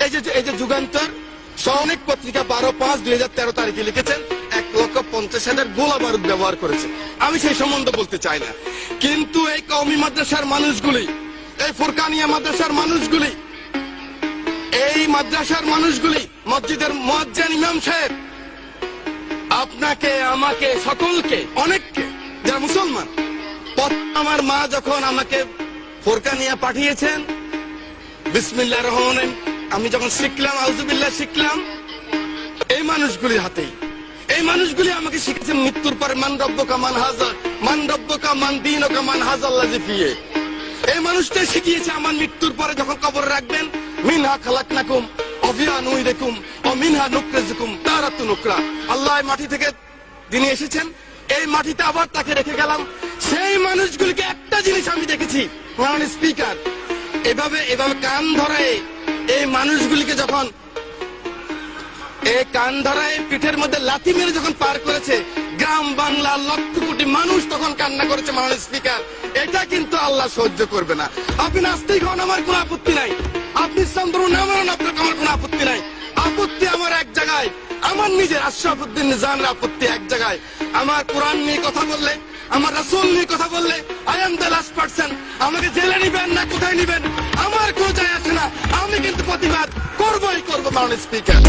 এই যে যুগান্তর অনেক পত্রিকা 12/5/2013 তারিখে লিখেছেন 1,50,000 গোলা বারুদ ব্যবহার করেছে। আমি সেই সম্বন্ধে বলতে চাই না, কিন্তু এই কওমি মাদ্রাসার মানুষগুলি, এই ফুরকানিয়া মাদ্রাসার মানুষগুলি, এই মাদ্রাসার মানুষগুলি, মসজিদের মুয়াজ্জিন ইমাম সাহেব, আপনাকে, আমাকে, সকলকে, অনেককে, যারা মুসলমান, আমার মা যখন আমাকে ফুরকানিয়া পাঠিয়েছেন, বিসমিল্লাহির রহমানির রহিম আমি যখন শিখলাম, আউযুবিল্লাহ শিখলাম, এই মানুষগুলির হাতেই। এই মানুষগুলি আমাকে শিখেছেন মৃত্যুর পরে মান রব্বুকা মান হাযা, মান রব্বুকা মান দীনুকা মান হাযাল্লাযী ফিহি। এই মানুষটাই শিখিয়েছে আমার মৃত্যুর পরে যখন কবরে রাখবেন, মিনহা খালাকনাকুম ওয়া ফিহা নুইদুকুম ওয়া মিনহা নুখরিজুকুম তারাতুন উখরা। আল্লাহ মাটি থেকে যিনি এসেছেন, এই মাটিতে আবার তাকে রেখে গেলাম। সেই মানুষগুলিকে একটা জিনিস আমি দেখেছি, মাননীয় স্পিকার, এভাবে কান ধরায় এই মানুষগুলিকে যখন এই কান ধরায় পিঠের মধ্যে লাথি মেরে যখন পার করেছে, গ্রাম বাংলার লক্ষ কোটি মানুষ তখন কান্না করেছে। মাননীয় স্পিকার, এটা কিন্তু আল্লাহ সহ্য করবে না। আপনি নাস্তিক হন, আমার কোনো আপত্তি নাই। আপনি ইসলাম ধর্ম না মানেন, আপনার আমার কোনো আপত্তি নাই। আপত্তি আমার এক জায়গায়, আমার নিজের আশরাফুদ্দিন নিজামের আপত্তি এক জায়গায়। আমার কোরআন নিয়ে কথা বললে, আমার রাসূল নিয়ে কথা বললে, I am the last person. আমাকে জেলে নিবেন না কোথায় নিবেন আমার কোনো যায় আসে না, আমি কিন্তু প্রতিবাদ করবই করবো। মাননীয় স্পিকার।